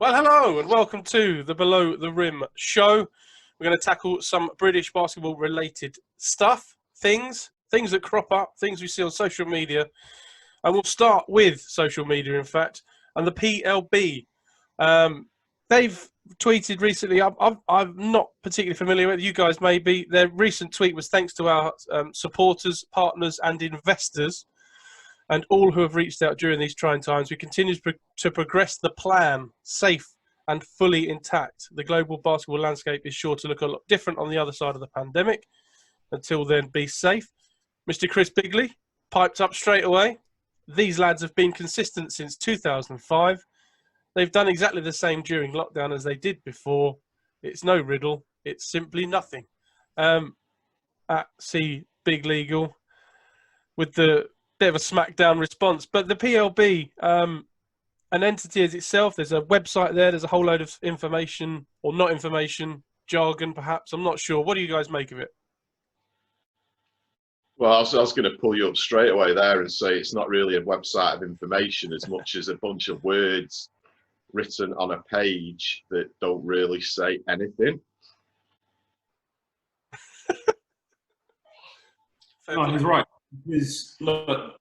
Well, hello and welcome to the Below the Rim show. We're going to tackle some British basketball related stuff, things that crop up, things we see on social media. And we'll start with social media, in fact, and the PLB. They've tweeted recently, I'm not particularly familiar with, you guys may be. Their recent tweet was thanks to our supporters, partners and investors and all who have reached out during these trying times. We continue to progress the plan, safe and fully intact. The global basketball landscape is sure to look a lot different on the other side of the pandemic. Until then, be safe. Mr. Chris Bigley piped up straight away. These lads have been consistent since 2005. They've done exactly the same during lockdown as they did before. It's no riddle. It's simply nothing. At C Big Legal with the bit of a smackdown response. But the PLB, an entity as itself, there's a website there, there's a whole load of information, or not information, jargon perhaps, I'm not sure. What do you guys make of it? Well, I was going to pull you up straight away there and say it's not really a website of information as much as a bunch of words written on a page that don't really say anything. No, he's right. Because, look,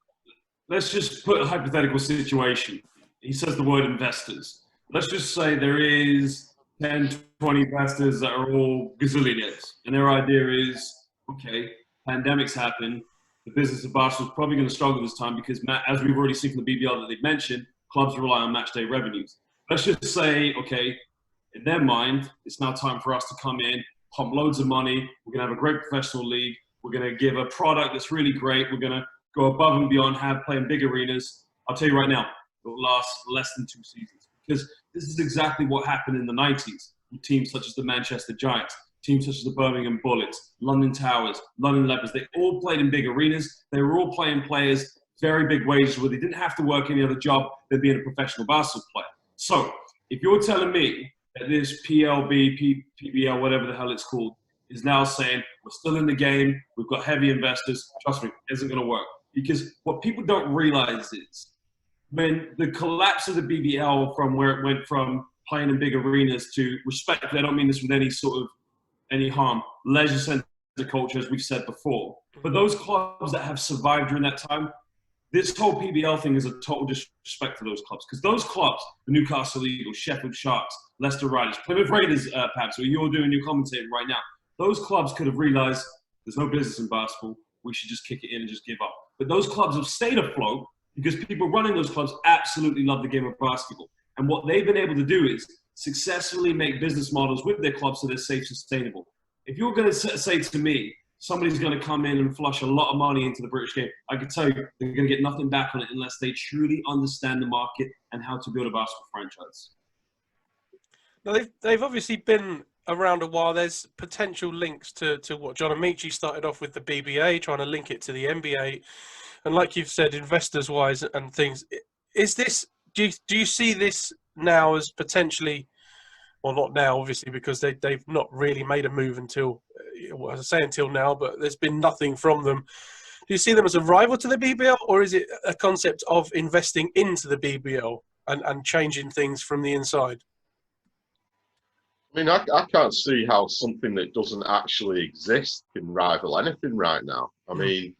let's just put a hypothetical situation. He says the word investors. Let's just say there is 10, 20 investors that are all gazillionaires. And their idea is, okay, pandemics happen. The business of basketball is probably going to struggle this time because, as we've already seen from the BBL that they've mentioned, clubs rely on match day revenues. Let's just say, okay, in their mind, it's now time for us to come in, pump loads of money. We're going to have a great professional league. We're going to give a product that's really great. We're going to go above and beyond, play in big arenas. I'll tell you right now, it will last less than 2 seasons because this is exactly what happened in the 90s with teams such as the Manchester Giants, teams such as the Birmingham Bullets, London Towers, London Leopards. They all played in big arenas. They were all playing players very big wages where they didn't have to work any other job than being a professional basketball player. So if you're telling me that this PLB, PBL, whatever the hell it's called, is now saying we're still in the game, we've got heavy investors, trust me, it isn't going to work. Because what people don't realize is when the collapse of the BBL from where it went from playing in big arenas to, respectfully, I don't mean this with any harm, leisure center culture, as we've said before. But those clubs that have survived during that time, this whole PBL thing is a total disrespect to those clubs. Because those clubs, the Newcastle Eagles, Sheffield Sharks, Leicester Riders, Plymouth Raiders, Pabz, so you're doing your commentating right now, those clubs could have realized there's no business in basketball. We should just kick it in and just give up. But those clubs have stayed afloat because people running those clubs absolutely love the game of basketball. And what they've been able to do is successfully make business models with their clubs so they're safe, sustainable. If you're going to say to me, somebody's going to come in and flush a lot of money into the British game, I can tell you they're going to get nothing back on it unless they truly understand the market and how to build a basketball franchise. Now, they've obviously been around a while. There's potential links to what John Amici started off with the BBA, trying to link it to the NBA. And like you've said, investors-wise and things, is this, do you see this now as potentially, well, not now, obviously, because they've not really made a move until, well, as I say until now, but there's been nothing from them. Do you see them as a rival to the BBL, or is it a concept of investing into the BBL and changing things from the inside? I mean, I can't see how something that doesn't actually exist can rival anything right now. I mean,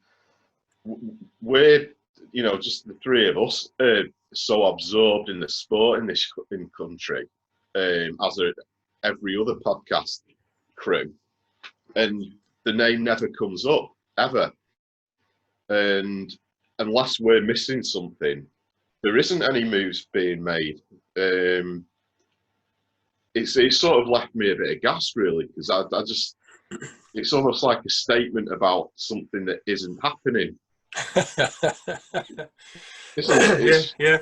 we're, just the three of us are so absorbed in the sport in this country, as are every other podcast crew, and the name never comes up, ever. And unless we're missing something, there isn't any moves being made. It's sort of left me a bit aghast, really, because I just, it's almost like a statement about something that isn't happening. Yeah.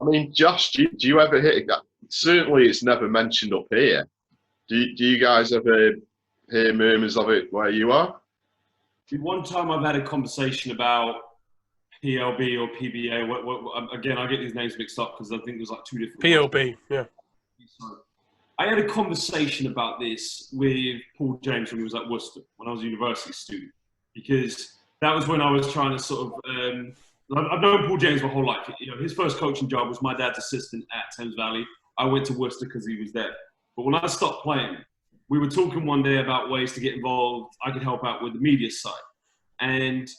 I mean, Josh, do you ever hit that? Certainly, it's never mentioned up here. Do you guys ever hear murmurs of it where you are? One time I've had a conversation about PLB or PBA. Again, I get these names mixed up because I think there's like two different PLB, ones. Yeah. So, I had a conversation about this with Paul James when he was at Worcester, when I was a university student, because that was when I was trying to sort of, I've known Paul James my whole life. His first coaching job was my dad's assistant at Thames Valley. I went to Worcester because he was there. But when I stopped playing, we were talking one day about ways to get involved. I could help out with the media side. And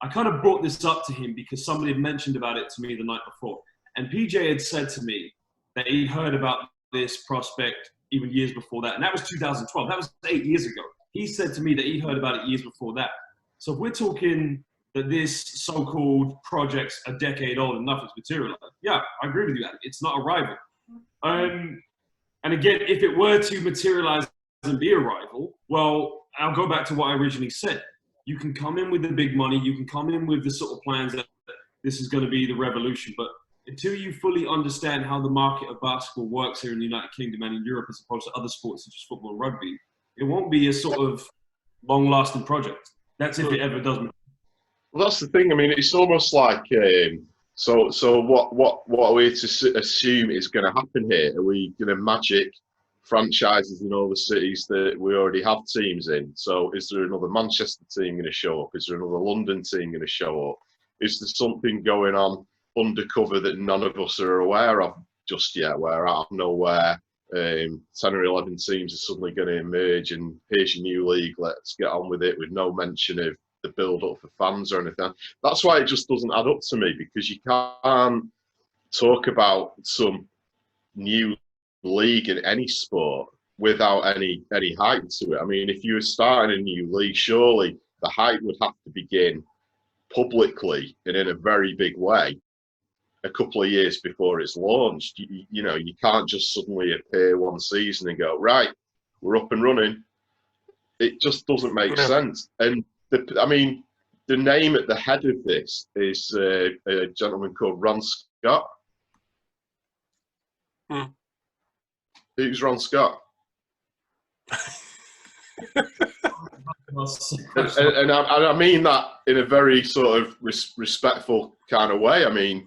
I kind of brought this up to him because somebody had mentioned about it to me the night before. And PJ had said to me that he'd heard about this prospect even years before that. And that was 2012. That was 8 years ago. He said to me that he heard about it years before that. So if we're talking that this so-called project's a decade old and nothing's materialized, yeah, I agree with you. It's not a rival. And again, if it were to materialize and be a rival, well, I'll go back to what I originally said. You can come in with the big money. You can come in with the sort of plans that this is going to be the revolution. But until you fully understand how the market of basketball works here in the United Kingdom and in Europe as opposed to other sports such as football and rugby, it won't be a sort of long-lasting project. That's if it ever does. Well, that's the thing. I mean, it's almost like so. What are we to assume is going to happen here? Are we going to magic franchises in all the cities that we already have teams in? So, is there another Manchester team going to show up? Is there another London team going to show up? Is there something going on undercover that none of us are aware of just yet? Where out of nowhere, 10 or 11 teams are suddenly going to emerge, and here's your new league. Let's get on with it, with no mention of the build-up for fans or anything. That's why it just doesn't add up to me, because you can't talk about some new league in any sport without any hype to it. I mean, if you were starting a new league, surely the hype would have to begin publicly and in a very big way a couple of years before it's launched. You know, you can't just suddenly appear one season and go, right, we're up and running. It just doesn't make sense. And I mean, the name at the head of this is a gentleman called Ron Scott. Who's Ron Scott? and I mean that in a very sort of respectful kind of way. I mean,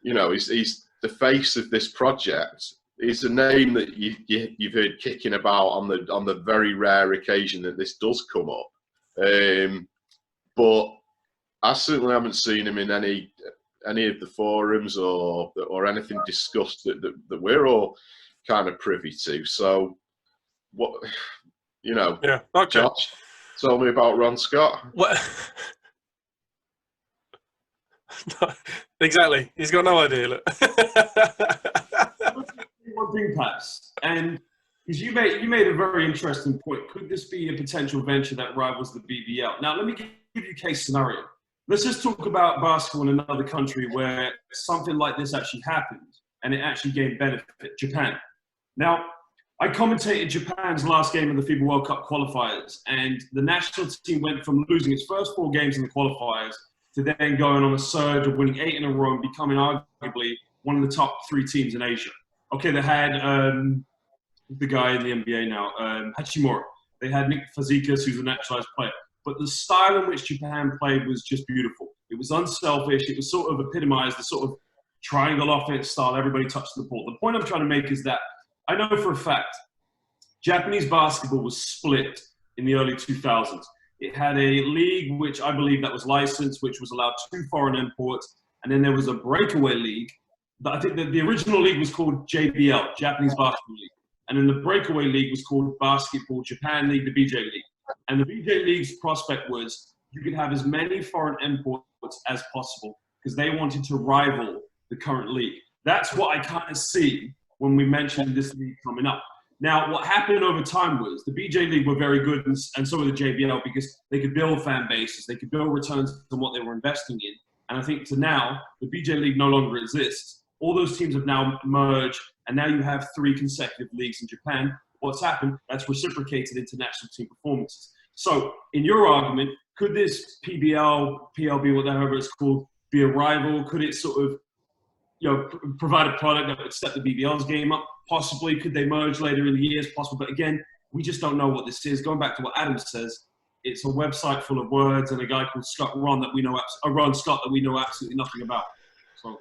you know, he's the face of this project. He's a name that you've heard kicking about on the very rare occasion that this does come up. But I certainly haven't seen him in any of the forums or anything discussed that we're all kind of privy to. So, what, you know, yeah, okay. Josh, tell me about Ron Scott. What? No, exactly. He's got no idea. Look. One thing, Pabz, and because you made a very interesting point. Could this be a potential venture that rivals the BBL? Now, let me give you a case scenario. Let's just talk about basketball in another country where something like this actually happened and it actually gave benefit. Japan. Now, I commentated Japan's last game of the FIBA World Cup qualifiers, and the national team went from losing its first 4 games in the qualifiers to then going on a surge of winning 8 in a row and becoming arguably one of the top 3 teams in Asia. Okay, they had the guy in the NBA now, Hachimura. They had Nick Fazekas, who's a naturalized player. But the style in which Japan played was just beautiful. It was unselfish. It was sort of epitomized the sort of triangle offense style. Everybody touched the ball. The point I'm trying to make is that I know for a fact Japanese basketball was split in the early 2000s. It had a league which I believe that was licensed, which was allowed 2 foreign imports. And then there was a breakaway league. I think that the original league was called JBL, Japanese Basketball League. And then the breakaway league was called Basketball Japan League, the BJ League. And the BJ League's prospect was you could have as many foreign imports as possible because they wanted to rival the current league. That's what I kind of see when we mentioned this league coming up. Now, what happened over time was the BJ League were very good, and so were the JBL, because they could build fan bases, they could build returns on what they were investing in. And I think to now, the BJ League no longer exists. All those teams have now merged, and now you have 3 consecutive leagues in Japan. What's happened? That's reciprocated into national team performances. So, in your argument, could this PBL, PLB, whatever it's called, be a rival? Could it sort of, you know, provide a product that would step the BBL's game up? Possibly. Could they merge later in the years? Possible. But again, we just don't know what this is. Going back to what Adam says, it's a website full of words and a guy called Ron Scott that we know absolutely nothing about. So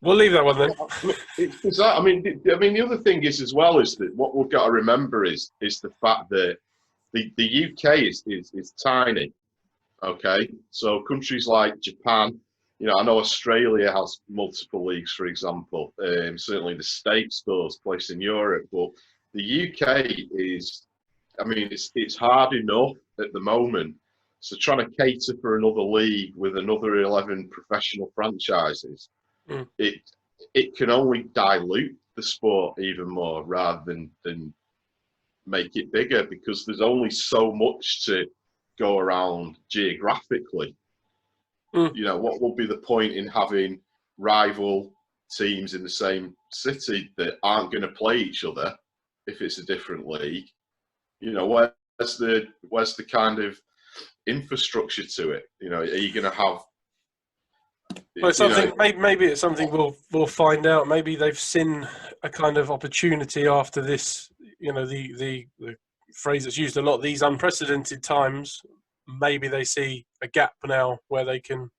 we'll leave that one then. I mean, the other thing is as well is that what we've got to remember is the fact that the UK is tiny. Okay, so countries like Japan, You know, I know Australia has multiple leagues, for example. Certainly the States does, place in Europe, but the UK is, I mean, it's hard enough at the moment. So trying to cater for another league with another 11 professional franchises, it can only dilute the sport even more rather than make it bigger, because there's only so much to go around geographically. You know, what would be the point in having rival teams in the same city that aren't going to play each other if it's a different league? You know, where's the kind of infrastructure to it? You know, are you going to have? Well, something maybe it's something we'll find out. Maybe they've seen a kind of opportunity after this. You know, the phrase that's used a lot, these unprecedented times. Maybe they see a gap now where they can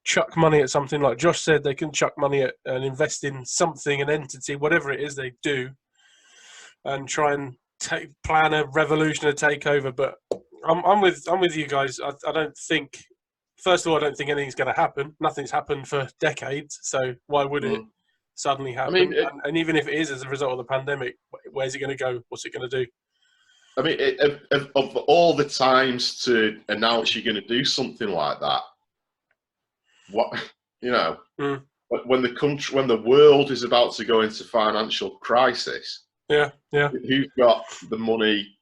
chuck money at something, like Josh said. They can chuck money at and invest in something, an entity, whatever it is they do, and try and plan a revolution, a takeover. But I'm with you guys. I don't think. First of all, I don't think anything's going to happen. Nothing's happened for decades, so why would it suddenly happen? I mean, and even if it is as a result of the pandemic, where's it going to go? What's it going to do? I mean, of all the times to announce you're going to do something like that, what, you know, when the world is about to go into financial crisis, who's got the money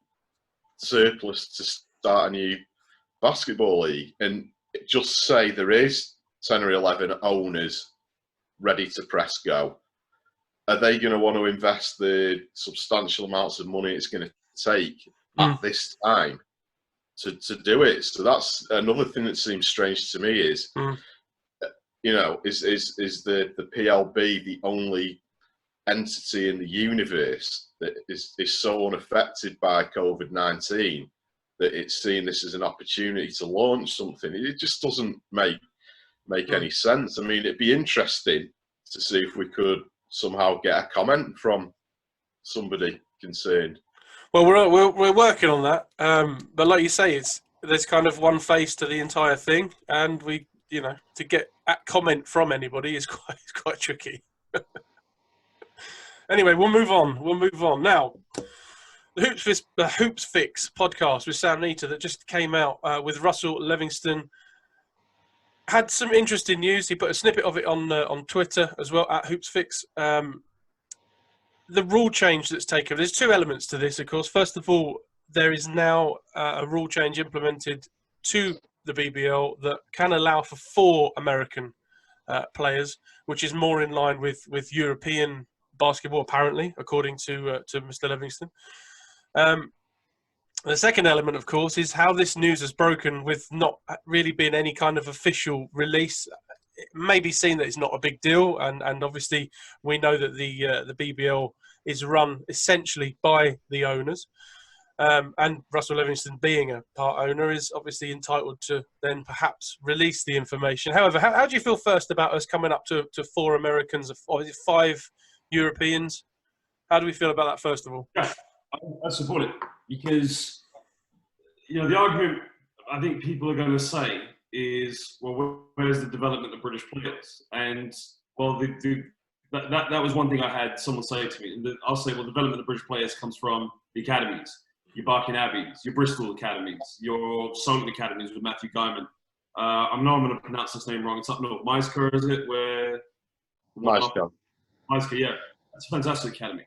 surplus to start a new basketball league? And just say there is 10 or 11 owners ready to press go. Are they going to want to invest the substantial amounts of money it's going to take at this time to do it? So that's another thing that seems strange to me is, you know, is the PLB the only entity in the universe that is so unaffected by COVID-19 that it's seeing this as an opportunity to launch something? It just doesn't make any sense. I mean, it'd be interesting to see if we could somehow get a comment from somebody concerned. Well, we're working on that, but like you say, there's kind of one face to the entire thing, and to get a comment from anybody is quite tricky. Anyway, we'll move on now. The Hoops Fix podcast with Sam Neater that just came out with Russell Livingston had some interesting news. He put a snippet of it on Twitter as well, at Hoops Fix. The rule change that's taken, there's two elements to this, of course. First of all, there is now a rule change implemented to the BBL that can allow for 4 American players, which is more in line with European basketball, apparently, according to Mr. Livingston. The second element, of course, is how this news has broken with not really being any kind of official release. It may be seen that it's not a big deal, and obviously we know that the BBL is run essentially by the owners, and Russell Livingston, being a part owner, is obviously entitled to then perhaps release the information. However, how do you feel first about us coming up to 4 Americans, or is it 5 Europeans? How do we feel about that, first of all? Yeah, I support it, because, you know, the argument I think people are going to say is, well, where's the development of British players? And, well, that was one thing I had someone say to me. And I'll say, well, development of British players comes from the academies, your Barking Abbeys, your Bristol academies, your Solent academies with Matthew Guyman. I know I'm going to pronounce this name wrong. It's up north. Meisker, is it? Meisker, yeah. It's a fantastic academy.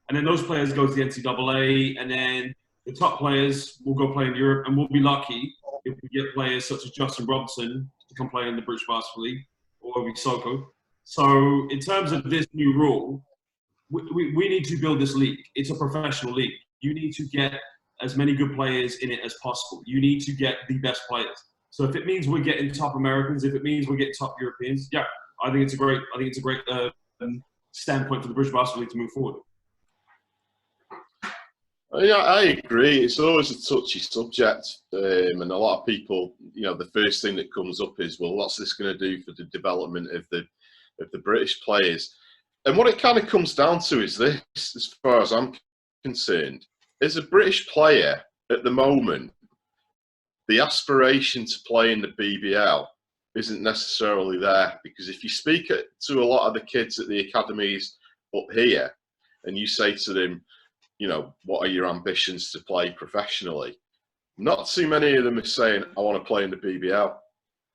And then those players go to the NCAA, and then the top players will go play in Europe, and we'll be lucky if we get players such as Justin Robinson to come play in the British Basketball League, or Obi Soko. So in terms of this new rule, we need to build this league. It's a professional league. You need to get as many good players in it as possible. You need to get the best players. So if it means we're getting top Americans, if it means we're getting top Europeans, yeah, I think it's a great standpoint for the British Basketball League to move forward. Yeah, I agree. It's always a touchy subject, and a lot of people, you know, the first thing that comes up is, well, what's this going to do for the development of the British players? And what it kind of comes down to is this, as far as I'm concerned, as a British player at the moment, the aspiration to play in the BBL isn't necessarily there, because if you speak to a lot of the kids at the academies up here and you say to them, you know, what are your ambitions to play professionally? Not too many of them are saying, I want to play in the BBL.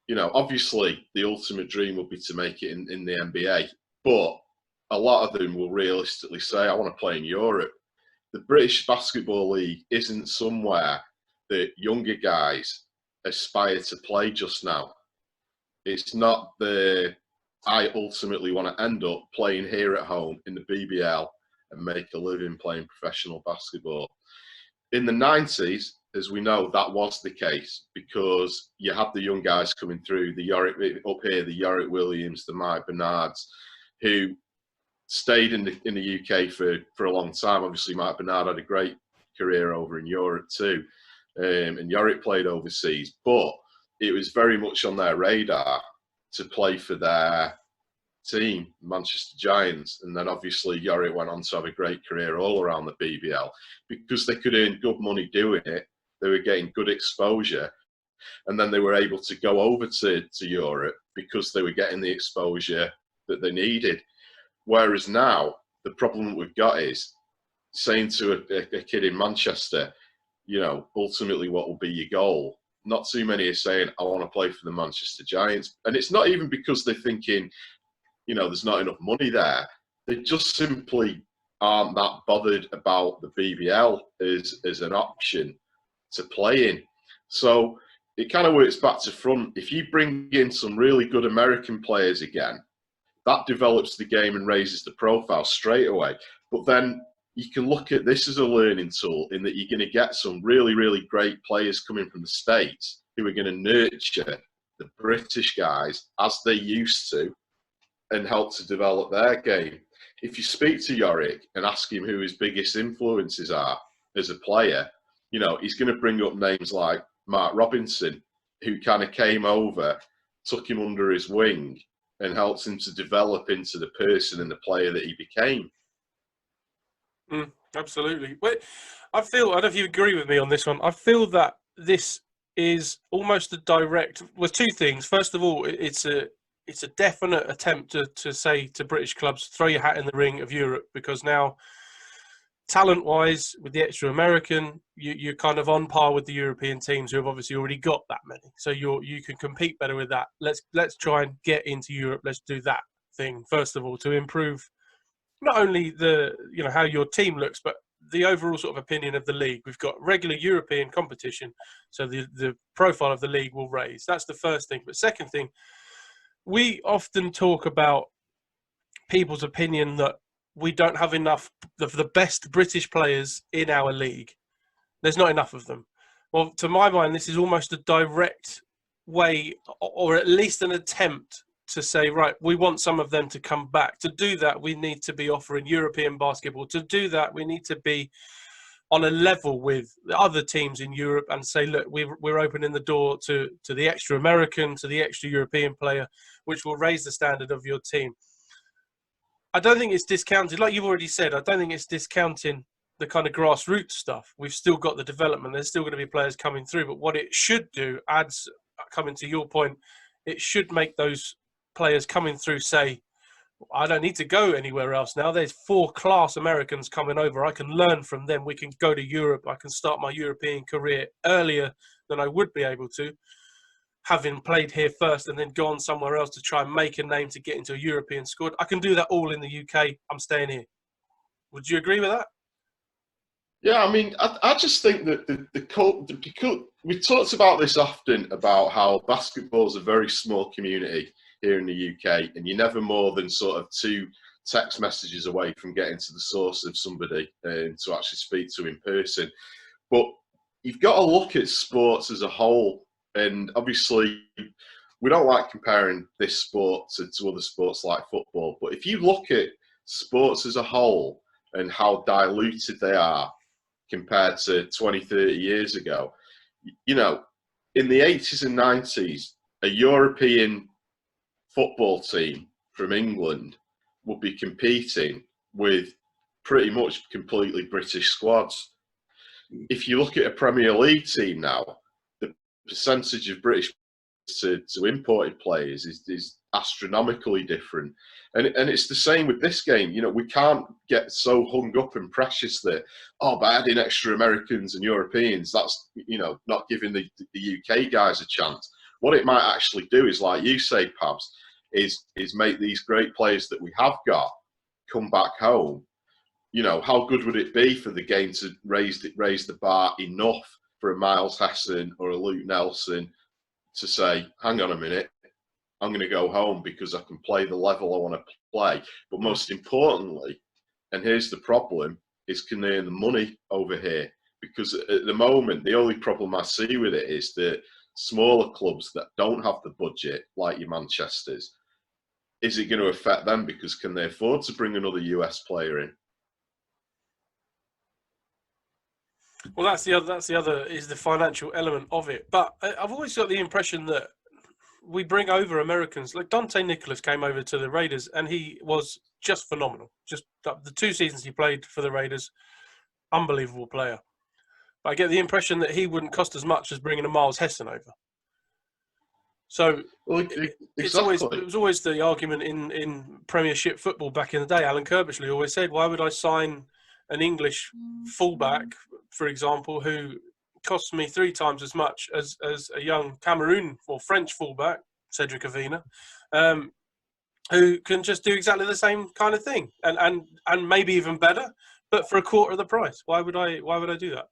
You know, obviously the ultimate dream would be to make it in the NBA, but a lot of them will realistically say, I want to play in Europe. The British Basketball League isn't somewhere that younger guys aspire to play just now. It's not I ultimately want to end up playing here at home in the BBL and make a living playing professional basketball. In the 90s, as we know, that was the case, because you had the young guys coming through, the Yorick Williams, the Mike Bernards, who stayed in the UK for a long time. Obviously, Mike Bernard had a great career over in Europe too, and Yorick played overseas, but it was very much on their radar to play for their team, Manchester Giants. And then obviously Yorick went on to have a great career all around the BBL because they could earn good money doing it. They were getting good exposure. And then they were able to go over to Europe because they were getting the exposure that they needed. Whereas now, the problem that we've got is saying to a kid in Manchester, you know, ultimately what will be your goal? Not too many are saying, I want to play for the Manchester Giants. And it's not even because they're thinking, you know, there's not enough money there. They just simply aren't that bothered about the BBL as an option to play in. So it kind of works back to front. If you bring in some really good American players again, that develops the game and raises the profile straight away. But then you can look at this as a learning tool in that you're going to get some really, really great players coming from the States who are going to nurture the British guys as they used to and help to develop their game. If you speak to Yorick and ask him who his biggest influences are as a player, you know, he's going to bring up names like Mark Robinson, who kind of came over, took him under his wing and helped him to develop into the person and the player that he became. Absolutely. Wait, I don't know if you agree with me on this one. I feel that this is almost a direct. Well, two things. First of all, it's a definite attempt to say to British clubs, throw your hat in the ring of Europe, because now, talent-wise, with the extra American, you're kind of on par with the European teams who have obviously already got that many. So you can compete better with that. Let's try and get into Europe. Let's do that thing first of all to improve not only how your team looks, but the overall sort of opinion of the league. We've got regular European competition, so the profile of the league will raise. That's the first thing. But second thing, we often talk about people's opinion that we don't have enough of the best British players in our league. There's not enough of them. Well, to my mind, this is almost a direct way, or at least an attempt to say, right, we want some of them to come back. To do that, we need to be offering European basketball. To do that, we need to be on a level with the other teams in Europe and say, look, we're opening the door to the extra American, to the extra European player, which will raise the standard of your team. I don't think it's discounted. Like you've already said, I don't think it's discounting the kind of grassroots stuff. We've still got the development. There's still going to be players coming through. But what it should do, coming to your point, it should make those players coming through say, I don't need to go anywhere else now. There's 4-class Americans coming over. I can learn from them. We can go to Europe. I can start my European career earlier than I would be able to, having played here first and then gone somewhere else to try and make a name to get into a European squad. I can do that all in the UK. I'm staying here. Would you agree with that? Yeah, I mean, I just think that because we talked about this often, about how basketball is a very small community here in the UK, and you're never more than sort of 2 text messages away from getting to the source of somebody to actually speak to in person. But you've got to look at sports as a whole, and obviously we don't like comparing this sport to other sports like football, but if you look at sports as a whole and how diluted they are compared to 20, 30 years ago, you know, in the 80s and 90s, a European football team from England would be competing with pretty much completely British squads. If you look at a Premier League team now, the percentage of British to imported players is astronomically different. And it's the same with this game. You know, we can't get so hung up and precious that, oh, by adding extra Americans and Europeans, that's, you know, not giving the UK guys a chance. What it might actually do is, like you say, Pabz, is make these great players that we have got come back home. You know, how good would it be for the game to raise the bar enough for a Miles Hessen or a Luke Nelson to say, hang on a minute, I'm going to go home because I can play the level I want to play. But most importantly, and here's the problem, is can they earn the money over here? Because at the moment, the only problem I see with it is that smaller clubs that don't have the budget, like your Manchesters, is it going to affect them? Because can they afford to bring another US player in? Well, that's the other is the financial element of it. But I've always got the impression that we bring over Americans. Like Dante Nicholas came over to the Raiders, and he was just phenomenal. Just the 2 seasons he played for the Raiders, unbelievable player. But I get the impression that he wouldn't cost as much as bringing a Miles Hessen over. So it was always the argument in Premiership football back in the day. Alan Kirbishley always said, why would I sign an English fullback, for example, who costs me 3 times as much as a young Cameroon or French fullback, Cedric Avina, who can just do exactly the same kind of thing and maybe even better, but for a quarter of the price. Why would I do that?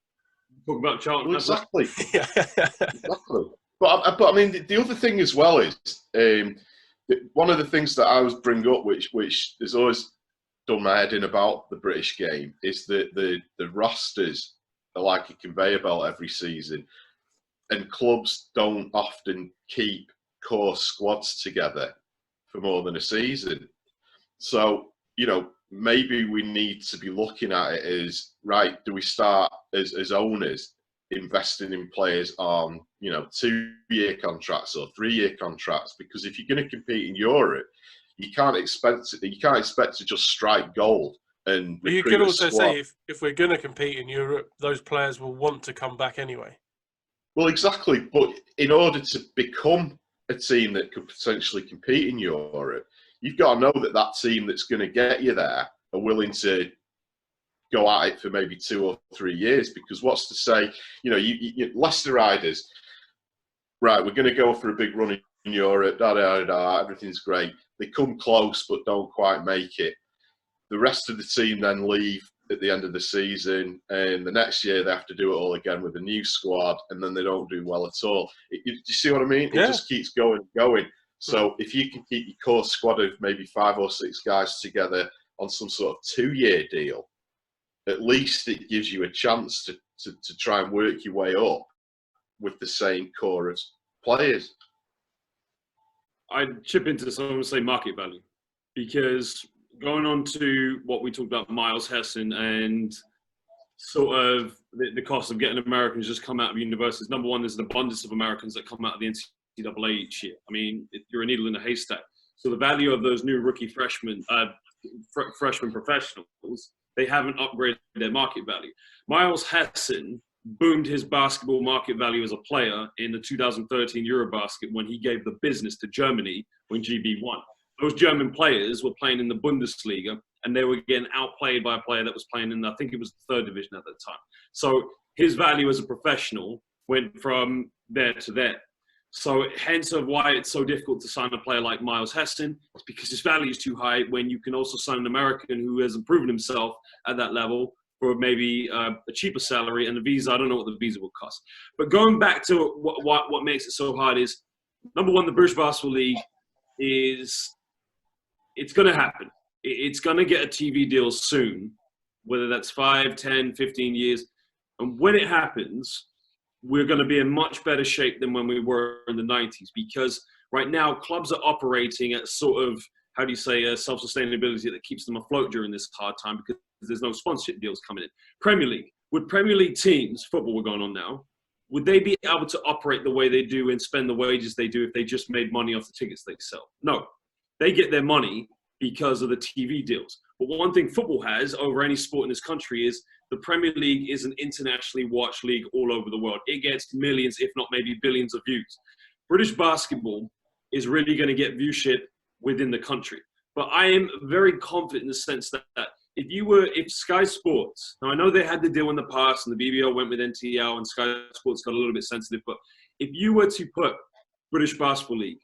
Talk about Charlton. Well, exactly. Yeah. Exactly. But I mean, the other thing as well is one of the things that I always bring up, which has always done my head in about the British game, is that the rosters are like a conveyor belt every season, and clubs don't often keep core squads together for more than a season. So, you know, maybe we need to be looking at it as, right, do we start as owners investing in players on, you know, 2-year contracts or 3-year contracts? Because if you're going to compete in Europe, you can't expect to just strike gold. And you could also say if we're going to compete in Europe, those players will want to come back anyway. Well, exactly. But in order to become a team that could potentially compete in Europe, you've got to know that that team that's going to get you there are willing to go at it for maybe 2 or 3 years. Because what's to say, you know, you Leicester Riders, right, we're going to go for a big run in Europe, everything's great. They come close but don't quite make it. The rest of the team then leave at the end of the season, and the next year they have to do it all again with a new squad, and then they don't do well at all. Do you see what I mean? Yeah. It just keeps going and going. So if you can keep your core squad of maybe 5 or 6 guys together on some sort of 2-year deal, at least it gives you a chance to try and work your way up with the same core of players. I'd chip into this. I'm going to say market value, because going on to what we talked about, Miles Hessen, and sort of the cost of getting Americans just come out of universities. Number one, there's an abundance of Americans that come out of the NCAA each year. I mean, you're a needle in a haystack. So the value of those new rookie freshman professionals, they haven't upgraded their market value. Miles Hessen boomed his basketball market value as a player in the 2013 Eurobasket when he gave the business to Germany when GB won. Those German players were playing in the Bundesliga, and they were getting outplayed by a player that was playing in, I think it was the 3rd division at that time. So his value as a professional went from there to there. So hence of why it's so difficult to sign a player like Miles Hessen, it's because his value is too high when you can also sign an American who hasn't proven himself at that level for maybe a cheaper salary, and the visa, I don't know what the visa will cost. But going back to what makes it so hard is, number one, the British Basketball League it's going to happen. It's going to get a TV deal soon, whether that's 5, 10, 15 years. And when it happens, we're going to be in much better shape than when we were in the 90s, because right now clubs are operating at sort of, how do you say, self-sustainability that keeps them afloat during this hard time, because there's no sponsorship deals coming in. Premier League. Would Premier League teams, football we're going on now, would they be able to operate the way they do and spend the wages they do if they just made money off the tickets they sell? No. They get their money because of the TV deals. But one thing football has over any sport in this country is the Premier League is an internationally watched league all over the world. It gets millions, if not maybe billions of views. British basketball is really going to get viewership within the country. But I am very confident in the sense that if Sky Sports, now I know they had the deal in the past and the BBL went with NTL and Sky Sports got a little bit sensitive, but if you were to put British Basketball League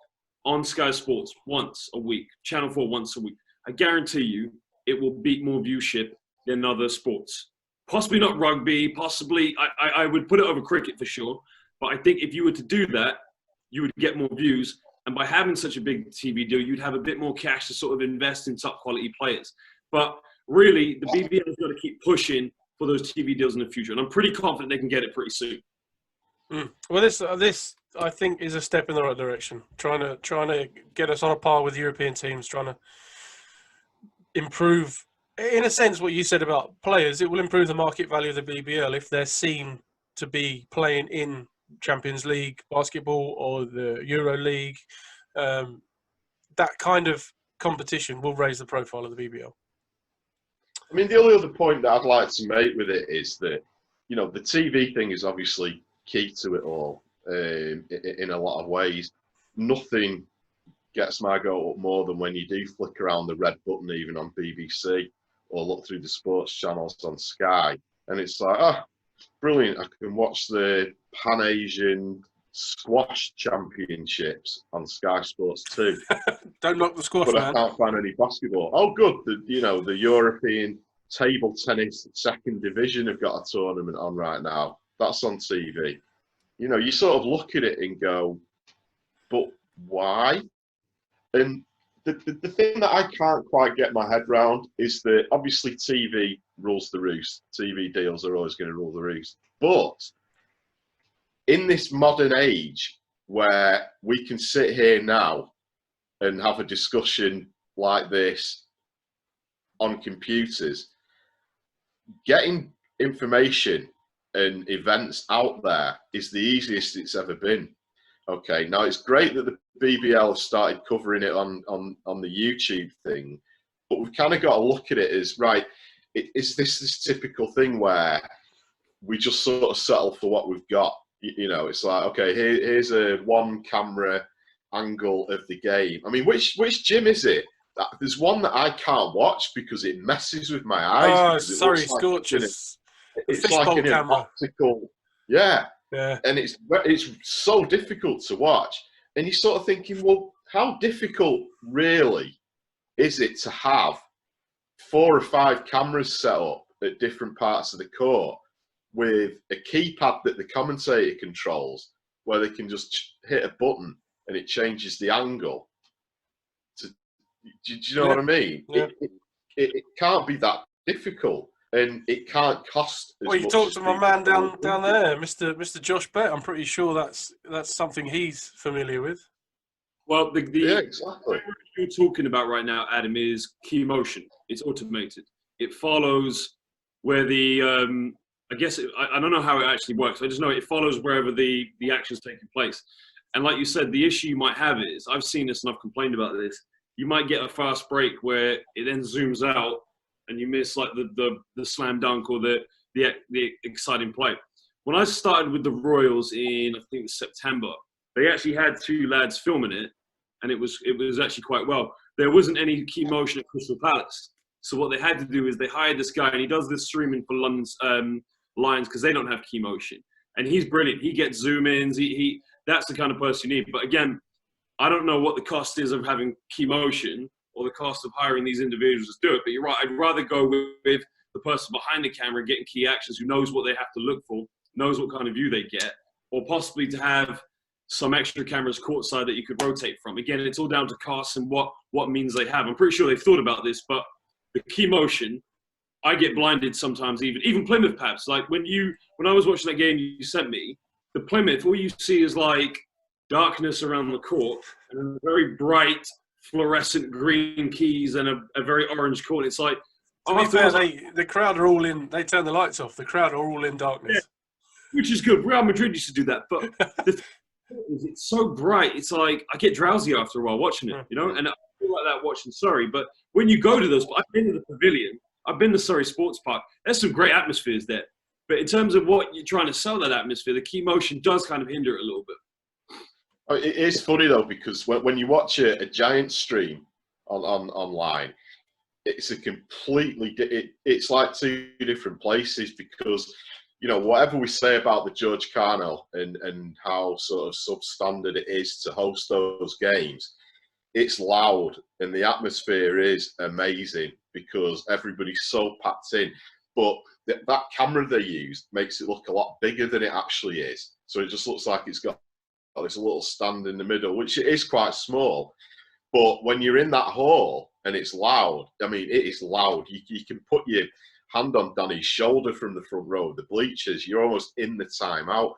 on Sky Sports once a week, Channel 4 once a week, I guarantee you it will beat more viewership than other sports. Possibly not rugby, possibly, I would put it over cricket for sure, but I think if you were to do that, you would get more views. And by having such a big TV deal, you'd have a bit more cash to sort of invest in top quality players. But really, the BBL has got to keep pushing for those TV deals in the future. And I'm pretty confident they can get it pretty soon. Well, this I think is a step in the right direction. Trying to get us on a par with European teams, trying to improve, in a sense, what you said about players. It will improve the market value of the BBL if they're seen to be playing in Champions League basketball or the Euro League. That kind of competition will raise the profile of the BBL. I mean, the only other point that I'd like to make with it is that, you know, the TV thing is obviously key to it all in a lot of ways. Nothing gets my goat up more than when you do flick around the red button, even on BBC, or look through the sports channels on Sky, and it's like, oh, brilliant, I can watch the Pan-Asian Squash Championships on Sky Sports 2. Don't knock the squash, but man. I can't find any basketball. Oh, good. The European table tennis second division have got a tournament on right now. That's on TV. You know, you sort of look at it and go, but why? And the thing that I can't quite get my head round is that obviously TV rules the roost. TV deals are always going to rule the roost. But in this modern age where we can sit here now and have a discussion like this on computers, getting information and events out there is the easiest it's ever been. Okay, now it's great that the BBL have started covering it on the YouTube thing, but we've kind of got to look at it as, right, is this typical thing where we just sort of settle for what we've got? You know, it's like, okay, here's a one camera angle of the game. I mean, which gym is it? There's one that I can't watch because it messes with my eyes. Oh, sorry, Scorchers. It's like an optical, yeah. And it's so difficult to watch. And you're sort of thinking, well, how difficult really is it to have 4 or 5 cameras set up at different parts of the court with a keypad that the commentator controls, where they can just hit a button and it changes the angle? Do you know what I mean? Yeah. It can't be that difficult, and it can't cost as well, you much talked as to my people man down think. there, Mr. Josh Bett. I'm pretty sure that's something he's familiar with. Well, yeah, exactly. What you're talking about right now, Adam, is key motion. It's automated. It follows where the I guess I don't know how it actually works. I just know it follows wherever the action's taking place. And like you said, the issue you might have is, I've seen this and I've complained about this, you might get a fast break where it then zooms out and you miss like the slam dunk or the exciting play. When I started with the Royals in, I think it was September, they actually had 2 lads filming it, and it was actually quite well. There wasn't any key motion at Crystal Palace. So what they had to do is they hired this guy, and he does this streaming for London's Lions because they don't have key motion. And he's brilliant. He gets zoom-ins. That's the kind of person you need. But again, I don't know what the cost is of having key motion or the cost of hiring these individuals to do it. But you're right. I'd rather go with the person behind the camera getting key actions, who knows what they have to look for, knows what kind of view they get, or possibly to have some extra cameras courtside that you could rotate from. Again, it's all down to costs and what means they have. I'm pretty sure they've thought about this, but the key motion, I get blinded sometimes. Even Plymouth, Pabz. Like when I was watching that game you sent me, the Plymouth, all you see is like darkness around the court and a very bright fluorescent green keys and a very orange court. It's like, to be fair, the crowd are all in. They turn the lights off. The crowd are all in darkness, yeah, which is good. Real Madrid used to do that, but the thing is, it's so bright. It's like I get drowsy after a while watching it, you know. And I feel like that watching Surrey. But when you go to those, I've been to the Pavilion. I've been to Surrey Sports Park. There's some great atmospheres there. But in terms of what you're trying to sell that atmosphere, the key motion does kind of hinder it a little bit. It is funny though, because when you watch a Giant stream online, it's a completely it's like two different places, because whatever we say about the George Carnell and how sort of substandard it is to host those games, it's loud and the atmosphere is amazing because everybody's so packed in. But that camera they use makes it look a lot bigger than it actually is. So it just looks like it's got this little stand in the middle, which it is quite small. But when you're in that hall and it's loud, I mean, it is loud. You can put your hand on Danny's shoulder from the front row of the bleachers. You're almost in the timeout.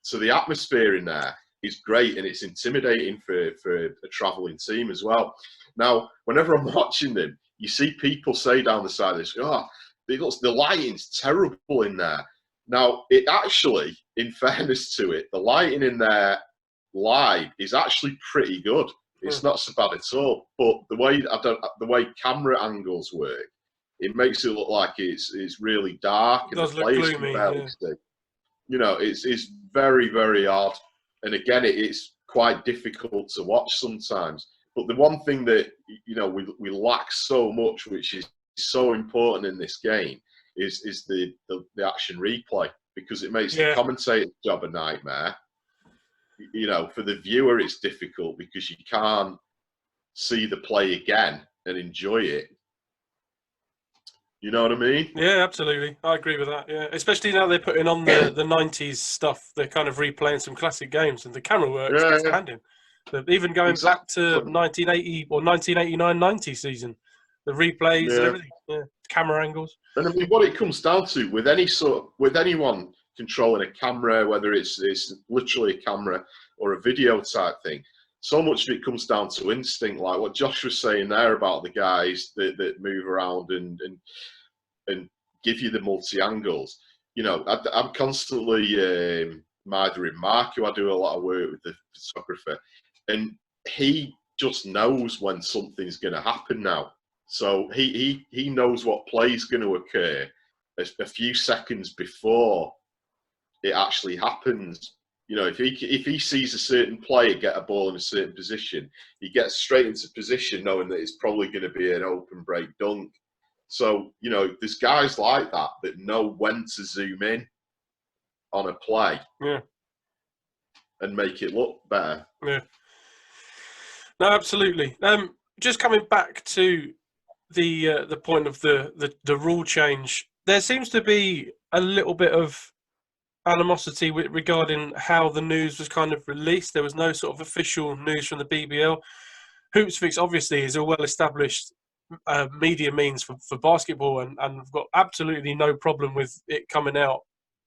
So the atmosphere in there is great, and it's intimidating for a travelling team as well. Now, whenever I'm watching them, you see people say down the side of this, the lighting's terrible in there. Now, it actually, in fairness to it, the lighting in there live is actually pretty good. It's not so bad at all. But the way camera angles work, it makes it look like it's really dark and the players can barely see. It's very, very odd. And again, it's quite difficult to watch sometimes. But the one thing that we lack so much, which is so important in this game, is the action replay, because it makes the commentator's job a nightmare. For the viewer, it's difficult because you can't see the play again and enjoy it. You know what I mean? Yeah, absolutely. I agree with that. Yeah, especially now they're putting on the 90s stuff. They're kind of replaying some classic games, and the camera work is outstanding. Even going back to 1980 or 1989-90 season, the replays and everything, camera angles. And I mean, what it comes down to with anyone controlling a camera, whether it's literally a camera or a video type thing, so much of it comes down to instinct, like what Josh was saying there about the guys that move around and give you the multi-angles. I'm constantly mithering Mark, who I do a lot of work with, the photographer, and he just knows when something's going to happen now. So he knows what play is going to occur a few seconds before it actually happens. If he sees a certain player get a ball in a certain position, he gets straight into position knowing that it's probably going to be an open break dunk. So, there's guys like that know when to zoom in on a play and make it look better. Yeah. No, absolutely. Just coming back to the point of the rule change, there seems to be a little bit of animosity regarding how the news was kind of released. There was no sort of official news from the BBL. Hoopsfix obviously is a well-established media means for basketball, and I've got absolutely no problem with it coming out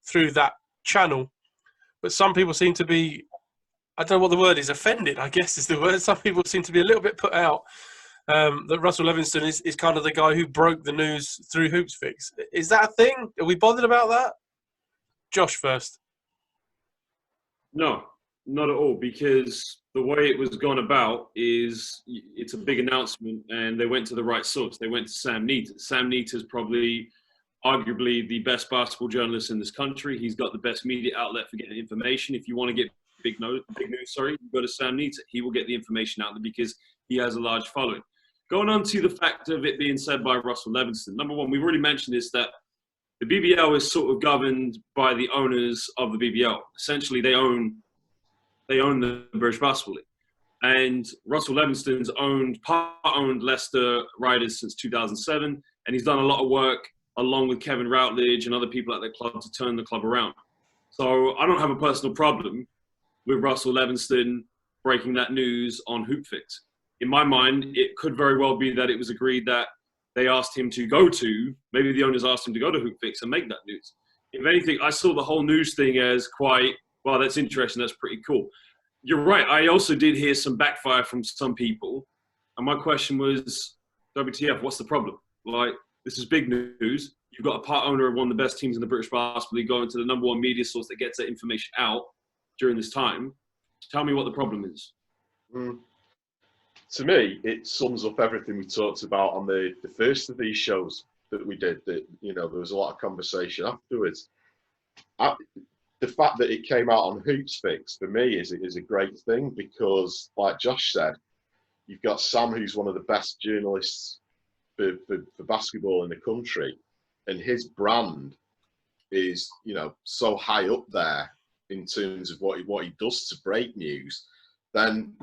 through that channel. But some people seem to be, I don't know what the word is, offended, I guess is the word. Some people seem to be a little bit put out that Russell Livingston is kind of the guy who broke the news through Hoopsfix. Is that a thing? Are we bothered about that? Josh first. No, not at all, because the way it was gone about is it's a big announcement, and they went to the right source. They went to Sam Neter. Sam Neter is probably, arguably, the best basketball journalist in this country. He's got the best media outlet for getting information. If you want to get big news, you go to Sam Neter. He will get the information out there because he has a large following. Going on to the fact of it being said by Russell Livingston, number one, we've already mentioned this, that the BBL is sort of governed by the owners of the BBL. Essentially, they own the British Basketball League. And Russell Livingston's part-owned Leicester Riders since 2007, and he's done a lot of work along with Kevin Routledge and other people at the club to turn the club around. So I don't have a personal problem with Russell Livingston breaking that news on Hoopfix. In my mind, it could very well be that it was agreed that they asked him to go to, maybe the owners asked him to go to Hoopfix and make that news. If anything, I saw the whole news thing as quite, well, that's interesting, that's pretty cool. You're right, I also did hear some backfire from some people, and my question was, WTF, what's the problem? Like, this is big news. You've got a part owner of one of the best teams in the British Basketball League going to the number one media source that gets that information out during this time. Tell me what the problem is. To me, it sums up everything we talked about on the first of these shows that we did. That there was a lot of conversation afterwards. the fact that it came out on Hoopsfix for me is a great thing because, like Josh said, you've got Sam, who's one of the best journalists for basketball in the country, and his brand is, you know, so high up there in terms of what he does to break news. Then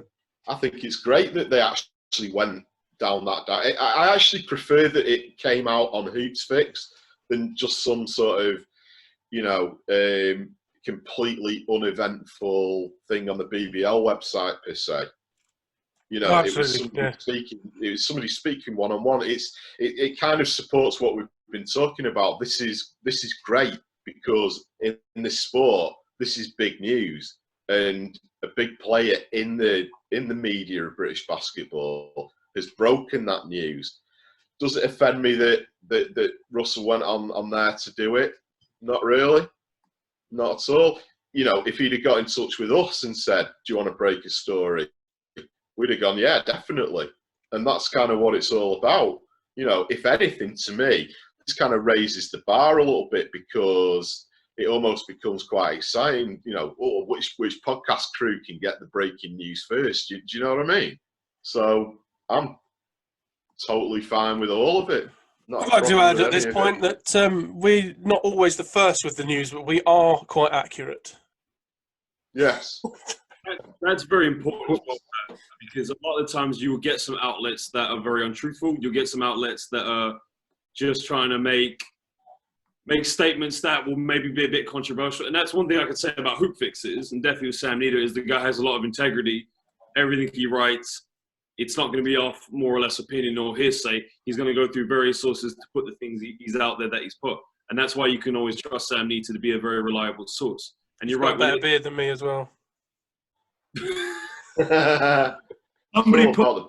I think it's great that they actually went down that. I actually prefer that it came out on Hoopsfix than just some sort of, you know, completely uneventful thing on the BBL website per se. You know, it was somebody speaking. It was somebody speaking one-on-one. It kind of supports what we've been talking about. This is great because in this sport, this is big news, and a big player in the media of British basketball has broken that news. Does it offend me that Russell went on there to do it? Not really, not at all. You know, if he'd have got in touch with us and said, "Do you want to break a story?" we'd have gone, yeah, definitely. And that's kind of what it's all about. You know, if anything, to me, this kind of raises the bar a little bit because it almost becomes quite exciting. You know, oh, which podcast crew can get the breaking news first? Do you know what I mean? So I'm totally fine with all of it. I'd like to add at this point that we're not always the first with the news, but we are quite accurate. Yes. That's very important because a lot of the times you will get some outlets that are very untruthful. You'll get some outlets that are just trying to make statements that will maybe be a bit controversial. And that's one thing I could say about Hoopfix and definitely with Sam Nieder, is the guy has a lot of integrity. Everything he writes, it's not going to be off more or less opinion or hearsay. He's going to go through various sources to put the things he's out there that he's put. And that's why you can always trust Sam Nieder to be a very reliable source. And you're right. He's got a better beard than me as well. Somebody put on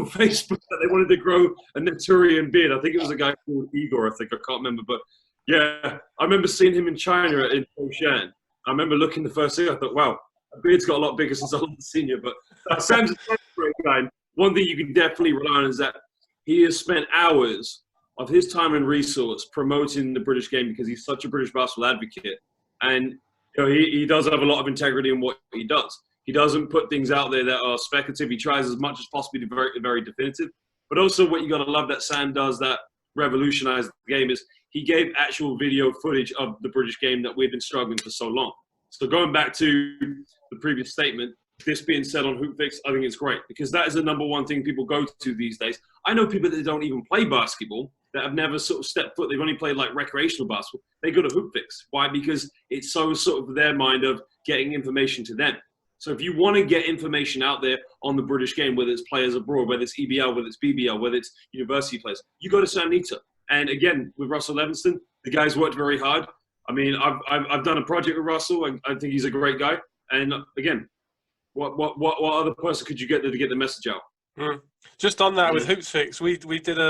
Facebook that they wanted to grow a Naturian beard. I think it was a guy called Igor. I can't remember, but yeah, I remember seeing him in China in Foshan. I remember looking the first thing. I thought, wow, a beard's got a lot bigger since I was a senior. But Sam's a great guy. One thing you can definitely rely on is that he has spent hours of his time and resource promoting the British game because he's such a British basketball advocate, and you know, he does have a lot of integrity in what he does. He doesn't put things out there that are speculative. He tries as much as possible to be very, very definitive. But also what you got to love that Sam does that revolutionized the game is he gave actual video footage of the British game that we've been struggling for so long. So going back to the previous statement, this being said on Hoopfix, I think it's great because that is the number one thing people go to these days. I know people that don't even play basketball, that have never sort of stepped foot. They've only played like recreational basketball. They go to Hoopfix. Why? Because it's so sort of their mind of getting information to them. So if you want to get information out there on the British game, whether it's players abroad, whether it's EBL, whether it's BBL, whether it's university players, you go to Sam Nieder. And again, with Russell Levingston, the guy's worked very hard. I mean, I've done a project with Russell, and I think he's a great guy. And again, what other person could you get there to get the message out? Just on that with Hoopsfix, we did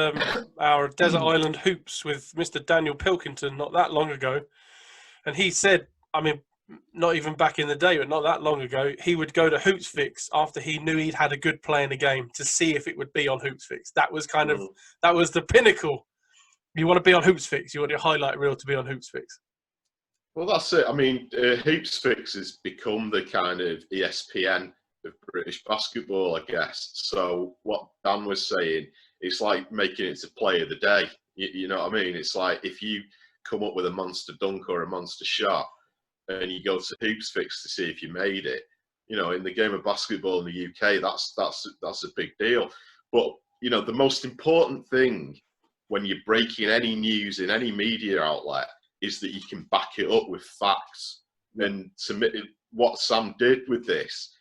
our Desert Island Hoops with Mr. Daniel Pilkington not that long ago. And he said, I mean, not even back in the day, but not that long ago, he would go to Hoopsfix after he knew he'd had a good play in a game to see if it would be on Hoopsfix. That was kind of, that was the pinnacle. You want to be on Hoopsfix. You want your highlight reel to be on Hoopsfix. Well, that's it. I mean, Hoopsfix has become the kind of ESPN of British basketball, I guess. So what Dan was saying, it's like making it to play of the day. You know what I mean? It's like if you come up with a monster dunk or a monster shot and you go to Hoopsfix to see if you made it, you know, in the game of basketball in the UK, that's a big deal. But, you know, the most important thing when you're breaking any news in any media outlet is that you can back it up with facts. And what Sam did with this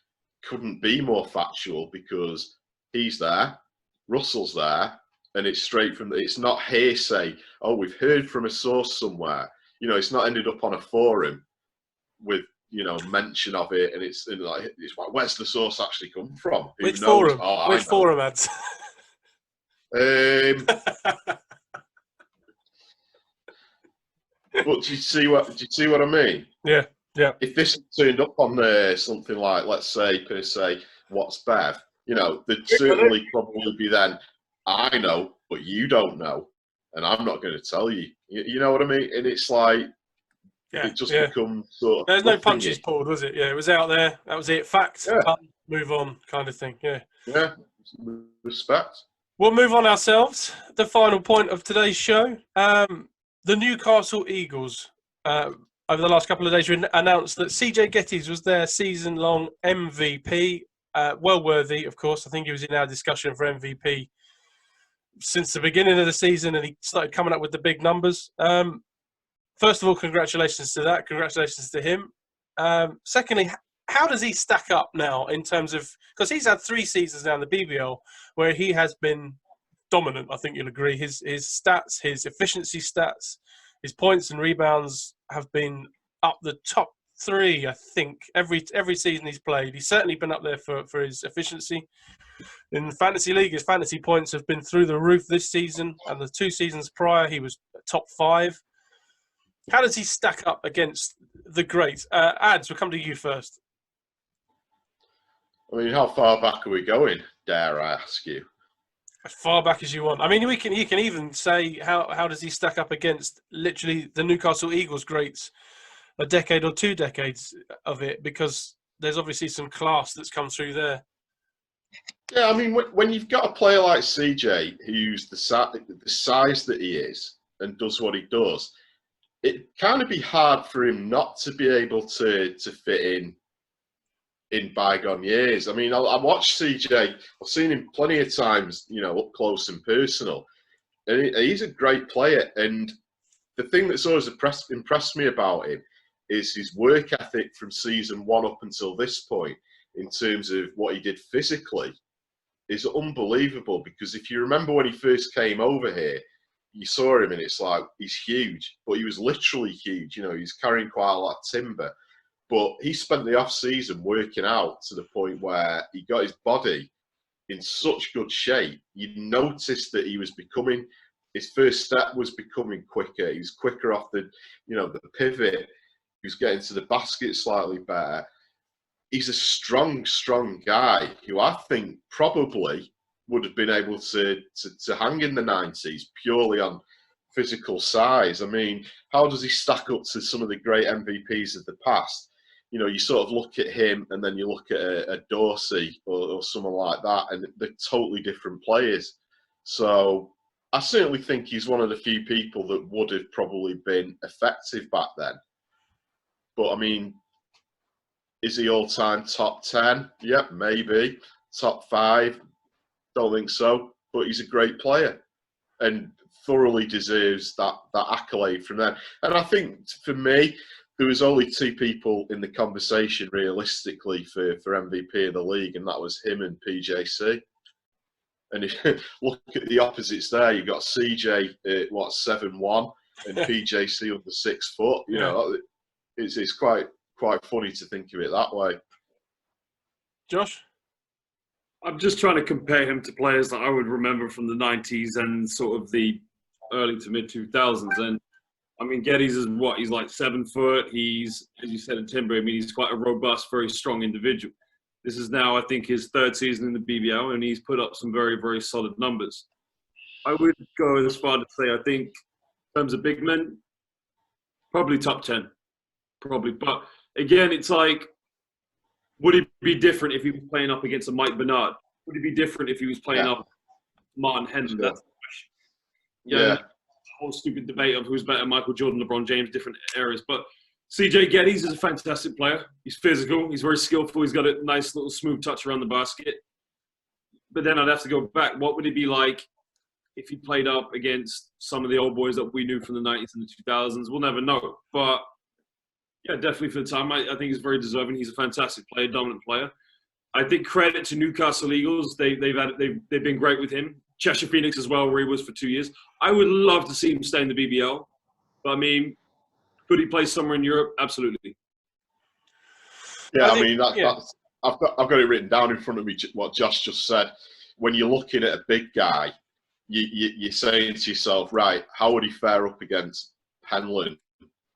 couldn't be more factual because he's there, Russell's there, and it's straight from it's not hearsay. Oh, we've heard from a source somewhere. You know, it's not ended up on a forum with, you know, mention of it, and it's like where's the source actually come from? Which forum? Which forum ads? But do you see what I mean? Yeah, yeah. If this turned up on something like, let's say, per se, What's Bev? You know, there'd certainly probably be then, I know, but you don't know, and I'm not going to tell you. You know what I mean? And it's like, Yeah, It just yeah. becomes sort of There's no nothing-y. punches pulled, was it? Yeah, it was out there. That was it. Fact, Yeah. done, move on, kind of thing. Yeah. Yeah, respect. We'll move on ourselves. The final point of today's show. The Newcastle Eagles, over the last couple of days, announced that CJ Gettys was their season-long MVP. Well worthy, of course. I think he was in our discussion for MVP since the beginning of the season, and he started coming up with the big numbers. First of all, congratulations to that. Congratulations to him. Secondly, how does he stack up now in terms of, because he's had 3 seasons now in the BBL where he has been dominant. I think you'll agree. His stats, his efficiency stats, his points and rebounds have been up the top 3. I think every season he's played, he's certainly been up there for his efficiency. In the fantasy league, his fantasy points have been through the roof this season, and the 2 seasons prior, he was top 5. How does he stack up against the greats? Ads, we'll come to you first. I mean, how far back are we going, dare I ask you? As far back as you want. I mean, you can even say how does he stack up against literally the Newcastle Eagles greats, a decade or 2 decades of it, because there's obviously some class that's come through there. Yeah, I mean, when you've got a player like CJ who's the size that he is and does what he does, it kind of be hard for him not to be able to fit in bygone years. I mean, I watched CJ. I've seen him plenty of times, up close and personal, and he's a great player. And the thing that's always impressed me about him is his work ethic from season 1 up until this point, in terms of what he did physically, is unbelievable. Because if you remember when he first came over here, you saw him and it's like, he's huge, but he was literally huge. He's carrying quite a lot of timber. But he spent the off-season working out to the point where he got his body in such good shape. You noticed that his first step was becoming quicker. He was quicker off the pivot. He was getting to the basket slightly better. He's a strong, strong guy who I think probably would have been able to hang in the 90s purely on physical size. I mean, how does he stack up to some of the great MVPs of the past? You sort of look at him and then you look at a Dorsey or someone like that, and they're totally different players. So I certainly think he's one of the few people that would have probably been effective back then. But I mean, is he all-time top 10? Yep, maybe. Top 5? Don't think so. But he's a great player and thoroughly deserves that accolade from them. And I think, for me, there was only 2 people in the conversation realistically for MVP of the league, and that was him and PJC. And if you look at the opposites there, you've got CJ at 7'1" and PJC under 6 foot. It's quite funny to think of it that way. Josh? I'm just trying to compare him to players that I would remember from the 90s and sort of the early to mid 2000s. And I mean, Gettys is what? He's like 7 foot. He's, as you said in timber, I mean, he's quite a robust, very strong individual. This is now, I think, his 3rd season in the BBL, and he's put up some very, very solid numbers. I would go as far to say, I think, in terms of big men, probably top 10. Probably. But again, it's like, would it be different if he was playing up against a Mike Bernard? Would it be different if he was playing up Martin Henry? Sure. That's the question. Yeah. Whole stupid debate of who's better, Michael Jordan, LeBron James, different areas. But CJ Gettys is a fantastic player. He's physical. He's very skillful. He's got a nice little smooth touch around the basket. But then I'd have to go back. What would it be like if he played up against some of the old boys that we knew from the 90s and the 2000s? We'll never know. But yeah, definitely for the time, I think he's very deserving. He's a fantastic player, dominant player. I think credit to Newcastle Eagles. They've been great with him. Cheshire Phoenix as well, where he was for 2 years. I would love to see him stay in the BBL. But I mean, could he play somewhere in Europe? Absolutely. Yeah, I mean, I've got it written down in front of me, what Josh just said. When you're looking at a big guy, you're saying to yourself, right, how would he fare up against Henlon?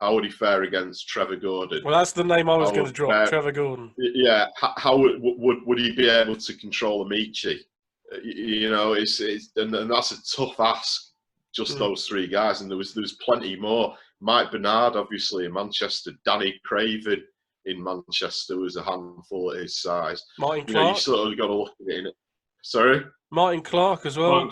How would he fare against Trevor Gordon? Well, that's the name I was going to drop, Trevor Gordon. Yeah, how would he be able to control Amici? And that's a tough ask just those three guys, and there was plenty more. Mike Bernard, obviously in Manchester, Danny Craven in Manchester was a handful at his size. Martin You know, Clark. you sort of got to look at it. Sorry, Martin Clark as well.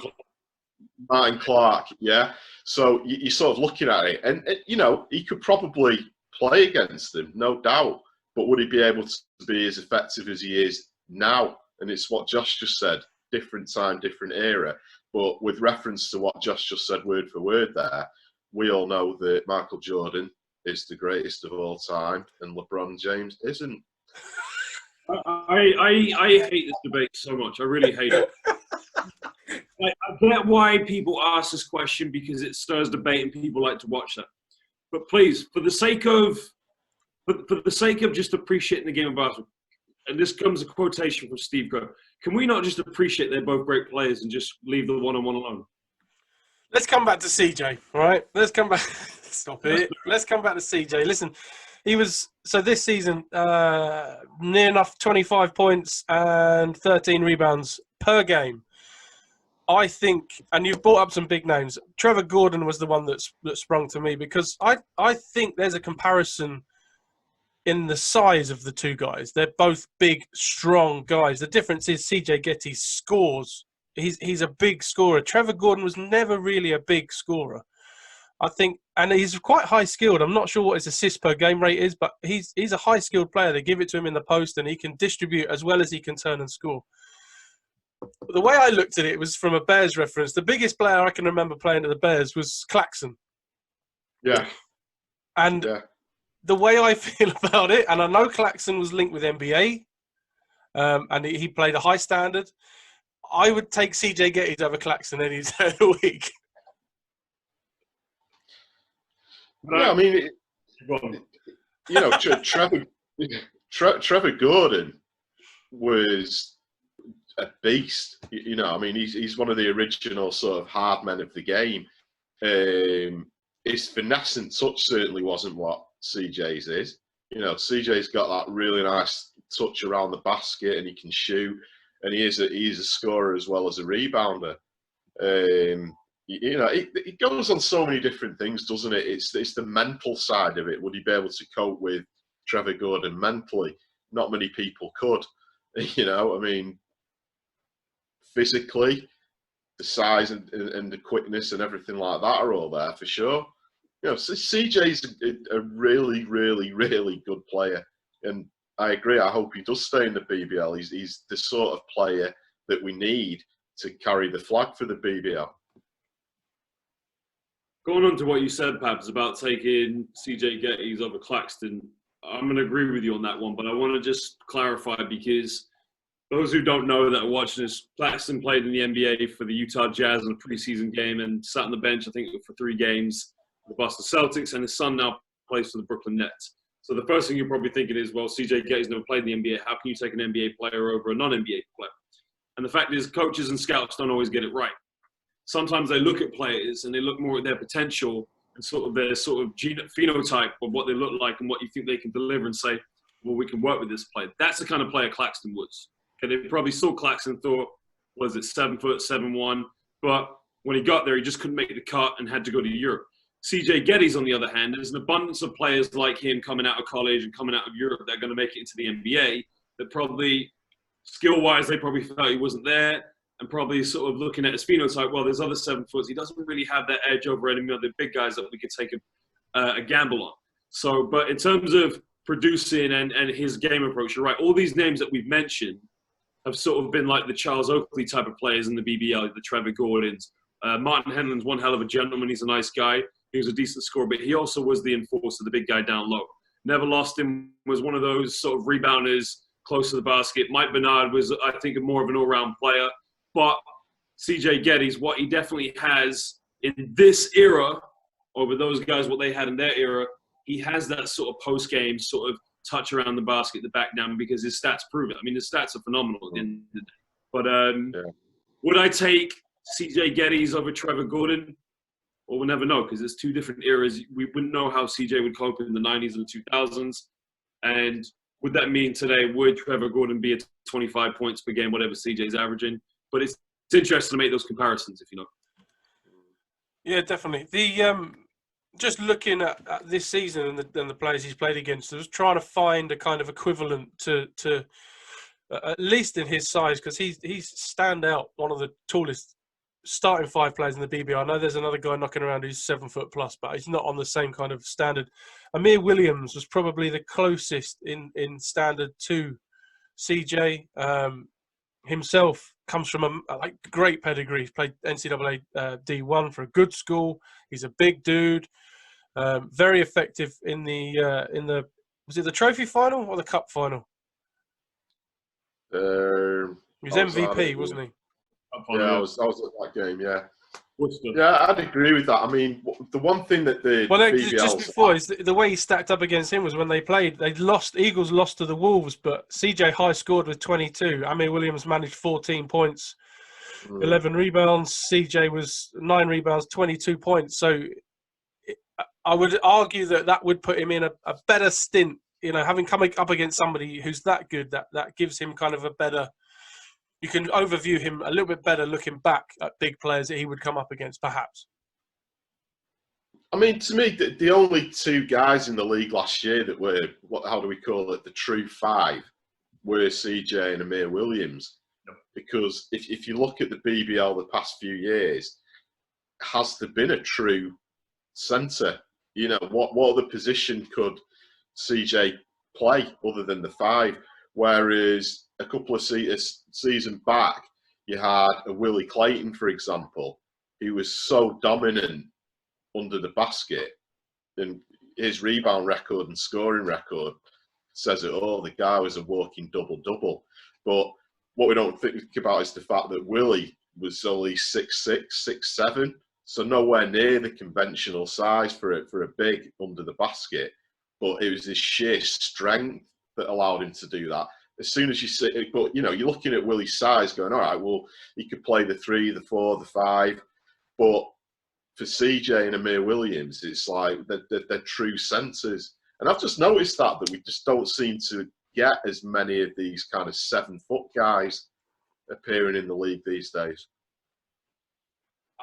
Martin Clark, yeah. So you're sort of looking at it, and you know, he could probably play against them, no doubt. But would he be able to be as effective as he is now? And it's what Josh just said: different time, different era. But with reference to what Josh just said, word for word, there, we all know that Michael Jordan is the greatest of all time, and LeBron James isn't. I hate this debate so much. I really hate it. I get why people ask this question, because it stirs debate and people like to watch that. But please, for the sake of just appreciating the game of basketball, and this comes a quotation from Steve Kerr, can we not just appreciate they're both great players and just leave the one-on-one alone? Let's come back to CJ, all right? Let's come back. Stop it. Let's come back to CJ. Listen, he was, so this season, near enough 25 points and 13 rebounds per game. I think, and you've brought up some big names. Trevor Gordon was the one that sprung to me, because I think there's a comparison in the size of the two guys. They're both big, strong guys. The difference is CJ Gettys scores. He's a big scorer. Trevor Gordon was never really a big scorer, I think, and he's quite high skilled. I'm not sure what his assist per game rate is, but he's a high skilled player. They give it to him in the post, and he can distribute as well as he can turn and score. The way I looked at it was from a Bears reference. The biggest player I can remember playing at the Bears was Claxton. Yeah. And the way I feel about it, and I know Claxton was linked with NBA, and he played a high standard, I would take CJ Gettys over Claxton any day of the week. Yeah, I mean, you know, Trevor Gordon was a beast. You know, I mean, he's one of the original sort of hard men of the game. His finesse and touch certainly wasn't what CJ's is. You know, CJ's got that really nice touch around the basket, and he can shoot, and he is a scorer as well as a rebounder. You know, it goes on so many different things, doesn't it? It's the mental side of it. Would he be able to cope with Trevor Gordon mentally? Not many people could. You know, I mean, physically, the size and the quickness and everything like that are all there for sure. You know, CJ's a really, really, really good player, and I agree. I hope he does stay in the BBL. He's the sort of player that we need to carry the flag for the BBL. Going on to what you said, Pabz, about taking CJ Gettys over Claxton, I'm going to agree with you on that one, but I want to just clarify, because those who don't know that are watching this, Claxton played in the NBA for the Utah Jazz in a preseason game and sat on the bench, I think, for 3 games, the Boston Celtics, and his son now plays for the Brooklyn Nets. So the first thing you're probably thinking is, well, CJ Gettys never played in the NBA. How can you take an NBA player over a non-NBA player? And the fact is, coaches and scouts don't always get it right. Sometimes they look at players and they look more at their potential and sort of their phenotype of what they look like and what you think they can deliver, and say, well, we can work with this player. That's the kind of player Claxton was. Okay, they probably saw Claxton, thought, was it 7 foot, 7'1", but when he got there, he just couldn't make the cut and had to go to Europe. CJ Gettys, on the other hand, there's an abundance of players like him coming out of college and coming out of Europe that are going to make it into the NBA, that probably, skill-wise, they probably felt he wasn't there, and probably sort of looking at his phenotype, well, there's other 7 foots. He doesn't really have that edge over any of the big guys that we could take a gamble on. So, but in terms of producing and his game approach, you're right. All these names that we've mentioned have sort of been like the Charles Oakley type of players in the BBL, the Trevor Gordons. Martin Henlon's one hell of a gentleman. He's a nice guy. He was a decent scorer, but he also was the enforcer, the big guy down low. Never lost him, was one of those sort of rebounders close to the basket. Mike Bernard was, I think, more of an all-round player. But CJ Gettys, what he definitely has in this era, over those guys, what they had in their era, he has that sort of post-game sort of touch around the basket, the back down, because his stats prove it. I mean, his stats are phenomenal at the end of the day. But would I take CJ Gettys over Trevor Gordon? Well, we'll never know, because it's 2 different eras. We wouldn't know how CJ would cope in the 90s and the 2000s. And would that mean today, would Trevor Gordon be at 25 points per game, whatever CJ's averaging? But it's interesting to make those comparisons, if you know. Yeah, definitely. The just looking at this season and the players he's played against, I was trying to find a kind of equivalent to at least in his size, because he's stand out, one of the tallest starting 5 players in the BBL. I know there's another guy knocking around who's 7 foot plus, but he's not on the same kind of standard. Amir Williams was probably the closest in standard to CJ. Himself comes from a great pedigree. He's played NCAA D1 for a good school. He's a big dude, very effective in the was it the trophy final or the cup final? He was MVP, wasn't he? Yeah, I was at that game. Yeah, yeah, I'd agree with that. I mean, the one thing that the BBL just before is the way he stacked up against him was when they played. They lost. Eagles lost to the Wolves, but CJ high scored with 22. Amir Williams managed 14 points, 11 rebounds. CJ was 9 rebounds, 22 points. So I would argue that would put him in a better stint. You know, having come up against somebody who's that good, that gives him kind of a better. You can overview him a little bit better looking back at big players that he would come up against, perhaps. I mean, to me, the only 2 guys in the league last year that were, how do we call it, the true 5, were CJ and Amir Williams. Yep. Because if you look at the BBL the past few years, has there been a true centre? You know, what other position could CJ play other than the 5? Whereas a couple of seasons back, you had a Willie Clayton, for example, who was so dominant under the basket, and his rebound record and scoring record says it all. The guy was a walking double-double. But what we don't think about is the fact that Willie was only 6'6", 6'7", so nowhere near the conventional size for a big under the basket. But it was his sheer strength that allowed him to do that. As soon as you see it, but you know, you're looking at Willie's size going, all right, well, he could play the 3, the 4, the 5. But for CJ and Amir Williams, it's like they're true centres. And I've just noticed that we just don't seem to get as many of these kind of 7-foot guys appearing in the league these days.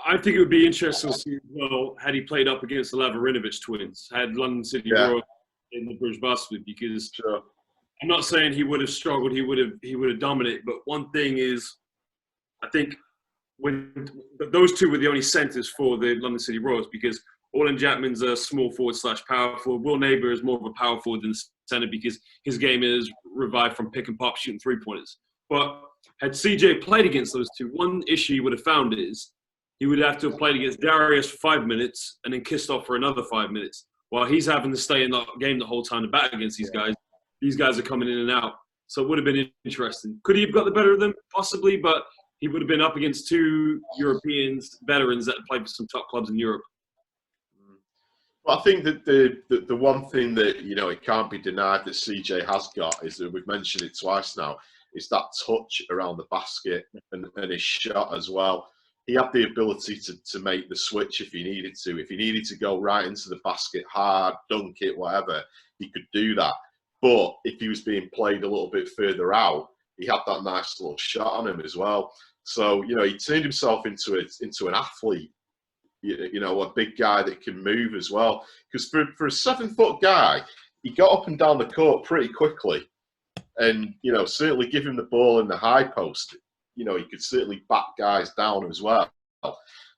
I think it would be interesting to see as well had he played up against the Laverinovich twins, had London City Royals in the British Basketball, because I'm not saying he would have struggled, he would have dominated, but one thing is, I think when those 2 were the only centres for the London City Royals, because Orlin Jackman's a small forward / power forward. Will Neighbour is more of a power forward than centre because his game is revived from pick and pop shooting 3-pointers. But had CJ played against those 2, one issue you would have found is he would have to have played against Darius for 5 minutes and then kissed off for another 5 minutes. While he's having to stay in that game the whole time to bat against these guys. These guys are coming in and out. So it would have been interesting. Could he have got the better of them? Possibly, but he would have been up against 2 Europeans, veterans that played for some top clubs in Europe. Well, I think that the one thing that, you know, it can't be denied that CJ has got is that we've mentioned it twice now, is that touch around the basket and his shot as well. He had the ability to make the switch if he needed to. If he needed to go right into the basket hard, dunk it, whatever, he could do that. But if he was being played a little bit further out, he had that nice little shot on him as well. So, you know, he turned himself into an athlete, you know, a big guy that can move as well. Because for a 7-foot guy, he got up and down the court pretty quickly. And, you know, certainly give him the ball in the high post, you know, he could certainly back guys down as well.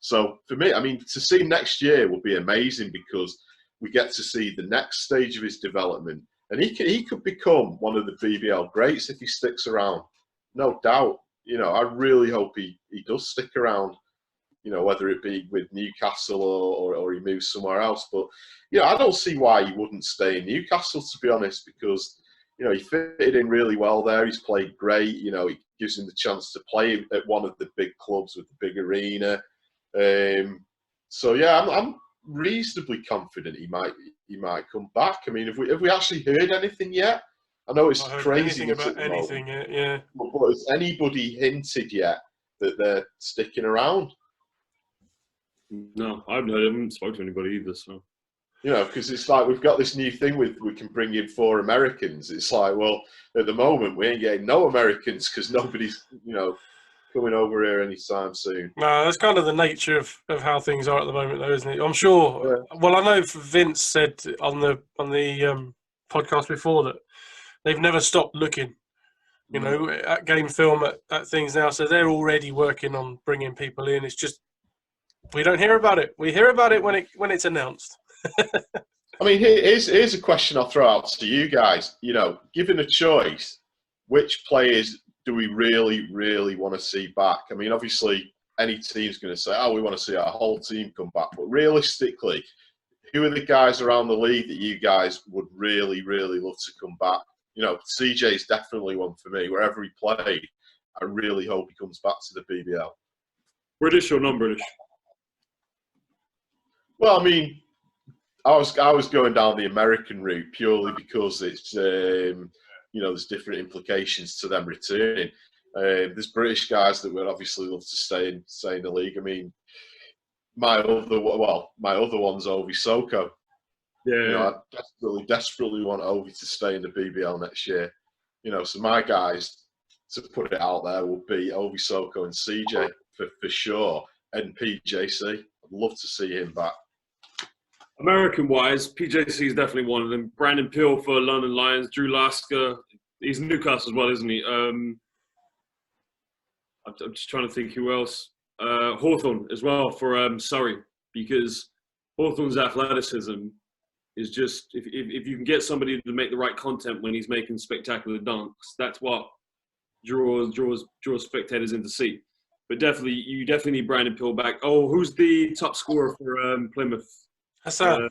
So for me, I mean, to see him next year will be amazing because we get to see the next stage of his development. And he could become one of the BBL greats if he sticks around. No doubt. You know, I really hope he does stick around, you know, whether it be with Newcastle or he moves somewhere else. But, you know, I don't see why he wouldn't stay in Newcastle, to be honest, because, you know, he fitted in really well there. He's played great. You know, it gives him the chance to play at one of the big clubs with the big arena. So, yeah, I'm reasonably confident he might come back. I mean, have we actually heard anything yet? I know it's crazy about anything yet, yeah. But has anybody hinted yet that they're sticking around? No, I haven't spoken to anybody either. So, you know, because it's like we've got this new thing with we can bring in 4 Americans. It's like, well, at the moment we ain't getting no Americans because nobody's, you know, coming over here anytime soon. No, that's kind of the nature of how things are at the moment, though, isn't it? I'm sure. Yeah. Well, I know Vince said on the podcast before that they've never stopped looking, you know, at game film, at things now. So they're already working on bringing people in. It's just we don't hear about it. We hear about it when it's announced. I mean, here's a question I'll throw out to you guys. You know, given a choice, which players do we really, really want to see back? I mean, obviously, any team's going to say, oh, we want to see our whole team come back. But realistically, who are the guys around the league that you guys would really, really love to come back? You know, CJ is definitely one for me. Wherever he played, I really hope he comes back to the BBL. British or non-British? Well, I mean, I was going down the American route purely because it's you know, there's different implications to them returning. There's British guys that would obviously love to stay in the league. I mean, my other one's Ovi Soko. Yeah. You know, I desperately want Ovi to stay in the BBL next year. You know, so my guys, to put it out there, will be Ovi Soko and CJ for sure, and PJC. I'd love to see him back. American-wise, PJC is definitely one of them. Brandon Peele for London Lions. Drew Lasker, he's in Newcastle as well, isn't he? I'm just trying to think who else. Hawthorne as well for Surrey, because Hawthorne's athleticism is just, if you can get somebody to make the right content when he's making spectacular dunks, that's what draws spectators in to see. But you definitely need Brandon Peele back. Oh, who's the top scorer for Plymouth? Hassan.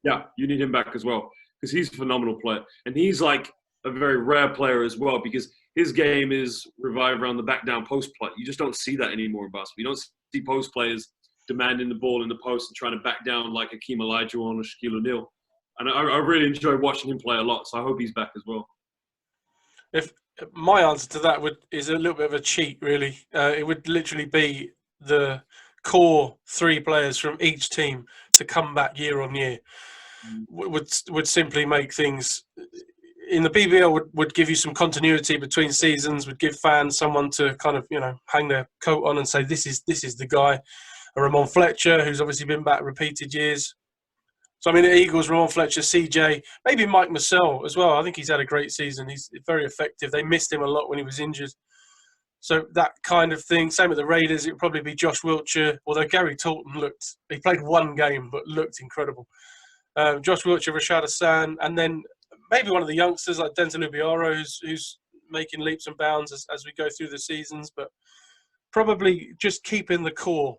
Yeah, you need him back as well because he's a phenomenal player. And he's like a very rare player as well because his game is revived around the back down post play. You just don't see that anymore in basketball. You don't see post players demanding the ball in the post and trying to back down like Akeem Olajuwon or Shaquille O'Neal. And I really enjoy watching him play a lot, so I hope he's back as well. If my answer to that is a little bit of a cheat, really. It would literally be the core 3 players from each team to come back year on year. Would simply make things in the BBL would give you some continuity between seasons, would give fans someone to kind of, you know, hang their coat on and say this is the guy. A Ramon Fletcher, who's obviously been back repeated years. So I mean, the Eagles, Ramon Fletcher, CJ, maybe Mike Marcel as well. I think he's had a great season. He's very effective. They missed him a lot when he was injured. So that kind of thing. Same with the Raiders. It would probably be Josh Wiltshire, although Gary Taunton he played one game, but looked incredible. Josh Wiltshire, Rashad Hassan, and then maybe one of the youngsters like Denzel Ubiaro, who's making leaps and bounds as we go through the seasons, but probably just keeping the core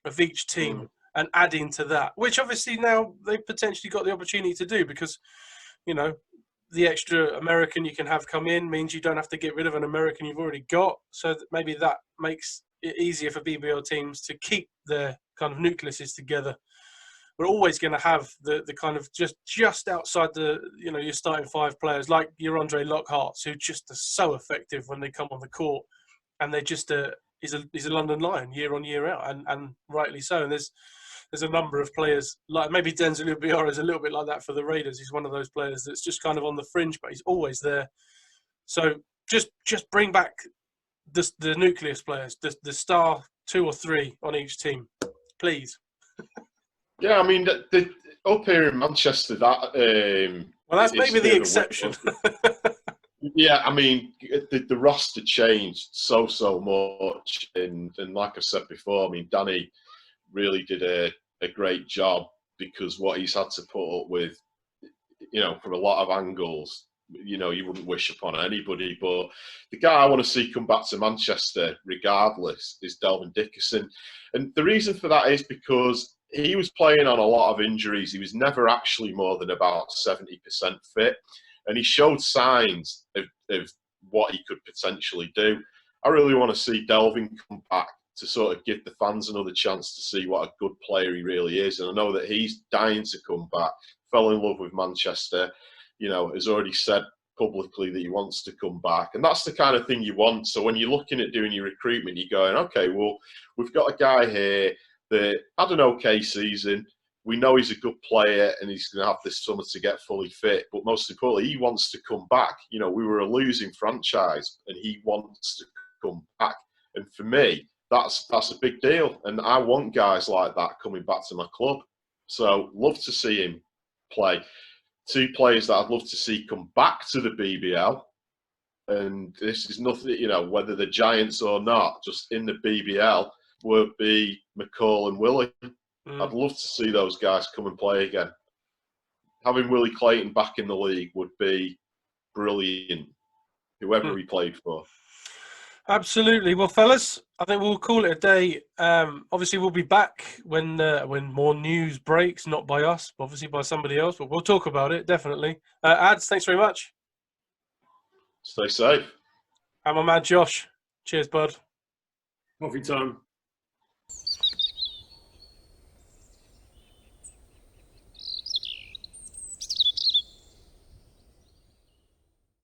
of each team and adding to that, which obviously now they've potentially got the opportunity to do because, you know, the extra American you can have come in means you don't have to get rid of an American you've already got. So maybe that makes it easier for BBL teams to keep their kind of nucleuses together. We're always going to have the kind of just outside the, you know, your starting 5 players like your Andre Lockharts, who just are so effective when they come on the court, and they're just he's a London Lion year on year out, and rightly so. And there's a number of players like maybe Denzel Ubiaro is a little bit like that for the Raiders. He's one of those players that's just kind of on the fringe, but he's always there. So just bring back the nucleus players, the star 2 or 3 on each team, please. Yeah, I mean, the up here in Manchester, that well, that's maybe the exception. Yeah, I mean, the roster changed so much, and like I said before, I mean, Danny really did a great job because what he's had to put up with, you know, from a lot of angles, you know, you wouldn't wish upon anybody. But the guy I want to see come back to Manchester, regardless, is Delvin Dickerson, and the reason for that is because he was playing on a lot of injuries. He was never actually more than about 70% fit. And he showed signs of what he could potentially do. I really want to see Delvin come back to sort of give the fans another chance to see what a good player he really is. And I know that he's dying to come back, fell in love with Manchester, you know, has already said publicly that he wants to come back. And that's the kind of thing you want. So when you're looking at doing your recruitment, you're going, okay, well, we've got a guy here that had an okay season. We know he's a good player and he's going to have this summer to get fully fit. But most importantly, he wants to come back. You know, we were a losing franchise and he wants to come back. And for me, that's a big deal. And I want guys like that coming back to my club. So love to see him play. Two players that I'd love to see come back to the BBL. And this is nothing, you know, whether they're Giants or not, just in the BBL would be McCall and Willie. I'd love to see those guys come and play again. Having Willie Clayton back in the league would be brilliant, whoever he played for. Absolutely. Well, fellas, I think we'll call it a day. Obviously, we'll be back when more news breaks, not by us, obviously by somebody else, but we'll talk about it, definitely. Ads, thanks very much. Stay safe. And my man Josh. Cheers, bud. Coffee time.